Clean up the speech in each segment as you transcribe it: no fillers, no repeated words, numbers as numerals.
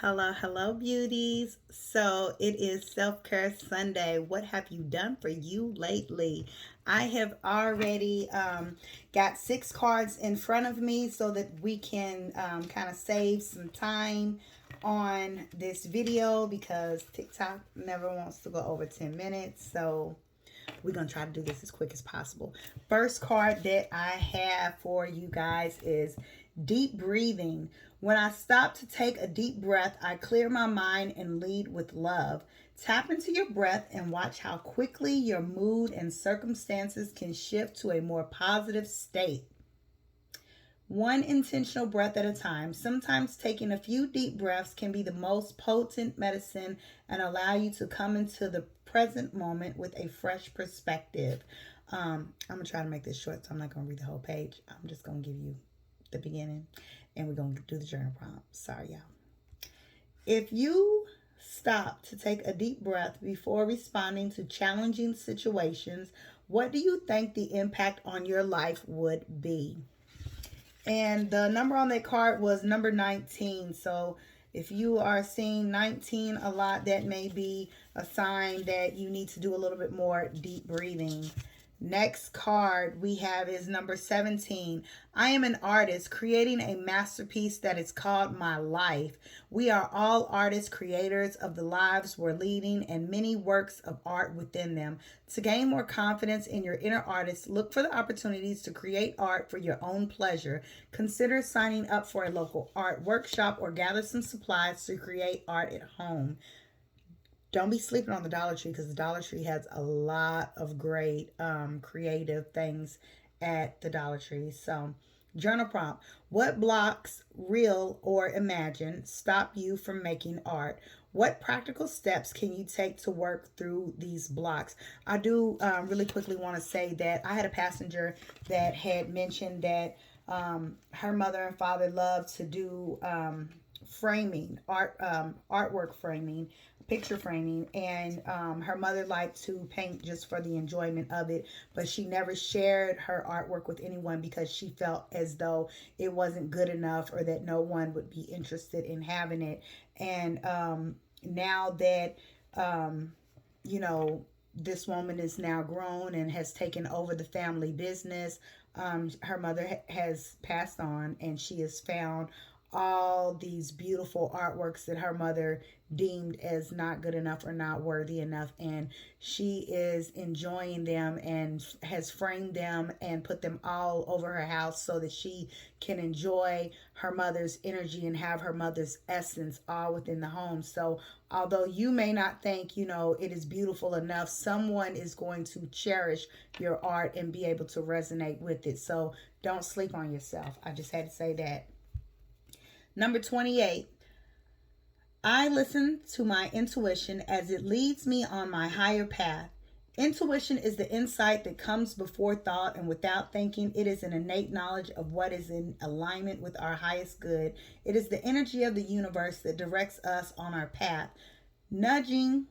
Hello, hello, beauties. So it is Self Care Sunday. What have you done for you lately? I have already got six cards in front of me so that we can kind of save some time on this video because TikTok never wants to go over 10 minutes. So we're going to try to do this as quick as possible. First card that I have for you guys is deep breathing. When I stop to take a deep breath, I clear my mind and lead with love. Tap into your breath and watch how quickly your mood and circumstances can shift to a more positive state. One intentional breath at a time. Sometimes taking a few deep breaths can be the most potent medicine and allow you to come into the present moment with a fresh perspective. I'm going to try to make this short, so I'm not going to read the whole page. I'm just going to give you the beginning and we're going to do the journal prompt. Sorry, y'all. If you stop to take a deep breath before responding to challenging situations, what do you think the impact on your life would be? And the number on that card was number 19. So if you are seeing 19 a lot, that may be a sign that you need to do a little bit more deep breathing. Next card we have is number 17. I am an artist creating a masterpiece that is called my life. We are all artists, creators of the lives we're leading, and many works of art within them. To gain more confidence in your inner artist, look for the opportunities to create art for your own pleasure. Consider signing up for a local art workshop or gather some supplies to create art at home. Don't be sleeping on the Dollar Tree because the Dollar Tree has a lot of great creative things at the Dollar Tree. So, journal prompt. What blocks, real or imagined, stop you from making art? What practical steps can you take to work through these blocks? I do really quickly want to say that I had a passenger that had mentioned that her mother and father loved to do framing, artwork framing, picture framing, and her mother liked to paint just for the enjoyment of it, but she never shared her artwork with anyone because she felt as though it wasn't good enough or that no one would be interested in having it. And now that you know, this woman is now grown and has taken over the family business. Her mother has passed on, and she has found all these beautiful artworks that her mother deemed as not good enough or not worthy enough, and she is enjoying them and has framed them and put them all over her house so that she can enjoy her mother's energy and have her mother's essence all within the home. So although you may not think, it is beautiful enough, someone is going to cherish your art and be able to resonate with it. So don't sleep on yourself. I just had to say that. Number 28. I listen to my intuition as it leads me on my higher path. Intuition is the insight that comes before thought and without thinking. It is an innate knowledge of what is in alignment with our highest good. It is the energy of the universe that directs us on our path, nudging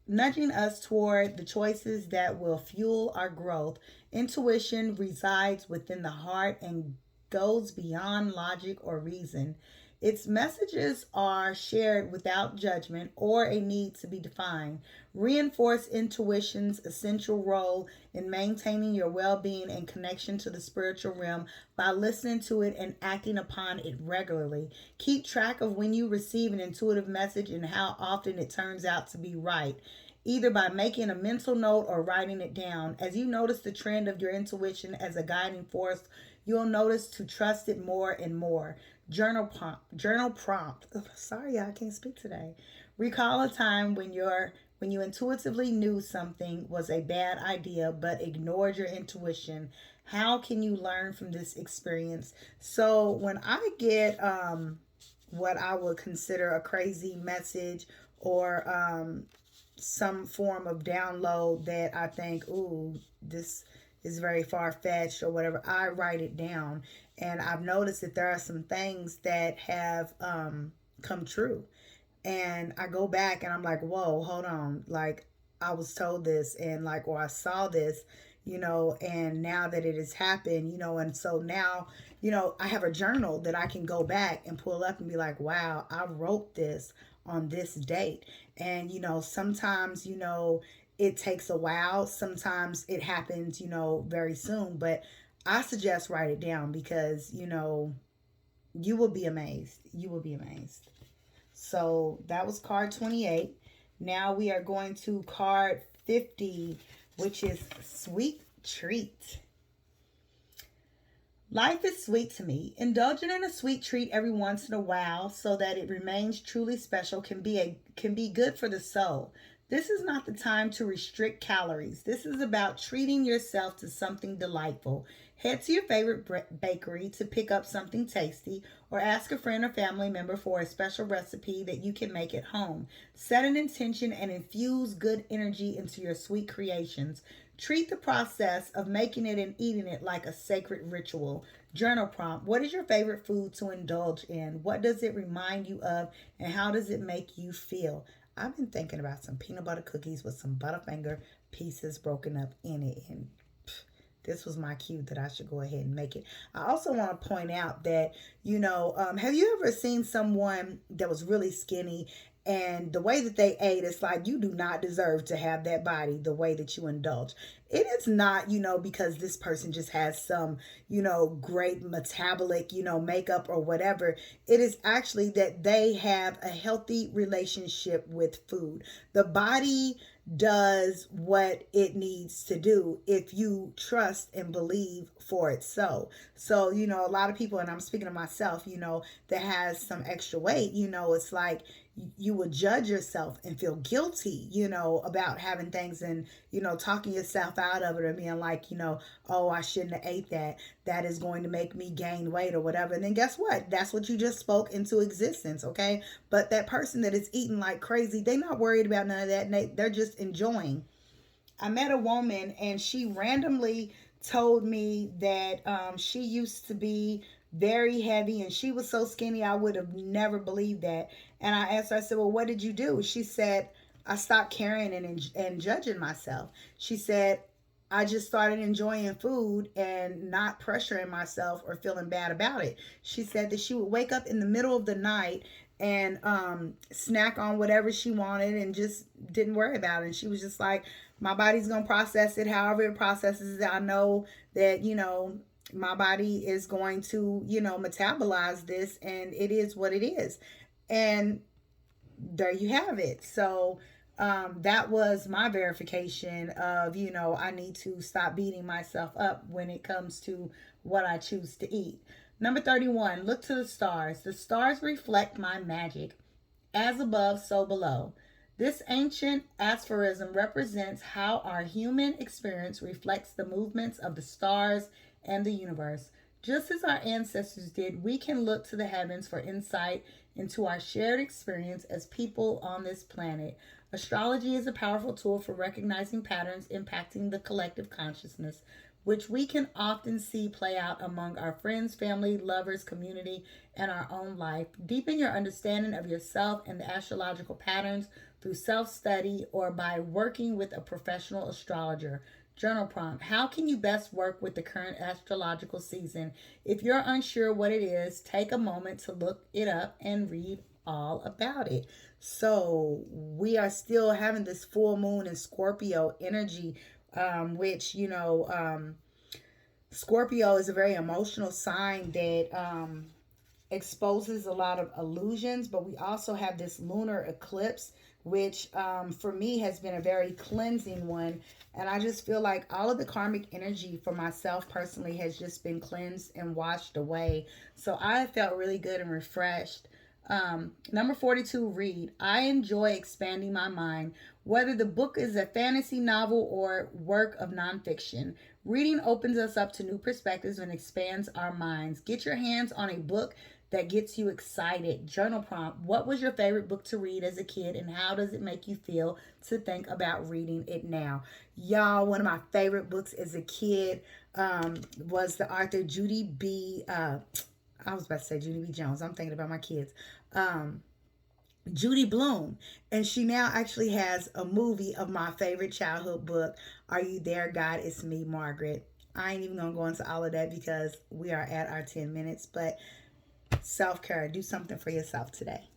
us toward the choices that will fuel our growth. Intuition resides within the heart and goes beyond logic or reason. Its messages are shared without judgment or a need to be defined. Reinforce intuition's essential role in maintaining your well being and connection to the spiritual realm by listening to it and acting upon it regularly. Keep track of when you receive an intuitive message and how often it turns out to be right, either by making a mental note or writing it down. As you notice the trend of your intuition as a guiding force, you'll notice to trust it more and more. Journal prompt. Ugh, sorry, I can't speak today. Recall a time when you intuitively knew something was a bad idea but ignored your intuition. How can you learn from this experience? So when I get what I would consider a crazy message or some form of download that I think, ooh, this is very far fetched or whatever, I write it down. And I've noticed that there are some things that have come true. And I go back and I'm like, whoa, hold on. Like, I was told this and like, or I saw this, and now that it has happened, and so now, I have a journal that I can go back and pull up and be like, wow, I wrote this on this date. And, sometimes, it takes a while. Sometimes it happens, very soon. But I suggest write it down because, you will be amazed. You will be amazed. So that was card 28. Now we are going to card 50, which is Sweet Treat. Life is sweet to me. Indulging in a sweet treat every once in a while so that it remains truly special can be good for the soul. This is not the time to restrict calories. This is about treating yourself to something delightful. Head to your favorite bakery to pick up something tasty or ask a friend or family member for a special recipe that you can make at home. Set an intention and infuse good energy into your sweet creations. Treat the process of making it and eating it like a sacred ritual. Journal prompt. What is your favorite food to indulge in? What does it remind you of? And how does it make you feel? I've been thinking about some peanut butter cookies with some Butterfinger pieces broken up in it. And this was my cue that I should go ahead and make it. I also want to point out that, have you ever seen someone that was really skinny and the way that they ate, it's like you do not deserve to have that body the way that you indulge. It is not, because this person just has some, great metabolic, makeup or whatever. It is actually that they have a healthy relationship with food. The body does what it needs to do if you trust and believe for it. So, a lot of people, and I'm speaking of myself, that has some extra weight, it's like you would judge yourself and feel guilty, about having things and, talking yourself out of it or being like, oh, I shouldn't have ate that. That is going to make me gain weight or whatever. And then guess what? That's what you just spoke into existence, okay? But that person that is eating like crazy, they're not worried about none of that. And they're just enjoying. I met a woman and she randomly told me that she used to be very heavy and she was so skinny I would have never believed that. And I asked her, I said, well, what did you do? She said, I stopped caring and judging myself. She said, I just started enjoying food and not pressuring myself or feeling bad about it. She said that she would wake up in the middle of the night and snack on whatever she wanted and just didn't worry about it. And she was just like, my body's going to process it however it processes it. I know that, my body is going to, metabolize this and it is what it is. And there you have it. So that was my verification of, I need to stop beating myself up when it comes to what I choose to eat. Number 31, look to the stars. The stars reflect my magic. As above, so below. This ancient aphorism represents how our human experience reflects the movements of the stars and the universe. Just as our ancestors did, we can look to the heavens for insight into our shared experience as people on this planet. Astrology is a powerful tool for recognizing patterns impacting the collective consciousness, which we can often see play out among our friends, family, lovers, community, and our own life. Deepen your understanding of yourself and the astrological patterns through self-study or by working with a professional astrologer. Journal prompt. How can you best work with the current astrological season? If you're unsure what it is, take a moment to look it up and read all about it. So we are still having this full moon in Scorpio energy, which, Scorpio is a very emotional sign that exposes a lot of illusions, but we also have this lunar eclipse, which for me has been a very cleansing one. And I just feel like all of the karmic energy for myself personally has just been cleansed and washed away. So I felt really good and refreshed. Number 42, read. I enjoy expanding my mind. Whether the book is a fantasy novel or work of nonfiction, reading opens us up to new perspectives and expands our minds. Get your hands on a book that gets you excited. Journal prompt. What was your favorite book to read as a kid and how does it make you feel to think about reading it now? Y'all, one of my favorite books as a kid was the author Judy B. I was about to say Judy B. Jones. I'm thinking about my kids. Judy Blume. And she now actually has a movie of my favorite childhood book, Are You There, God? It's Me, Margaret. I ain't even gonna go into all of that because we are at our 10 minutes, but self care, do something for yourself today.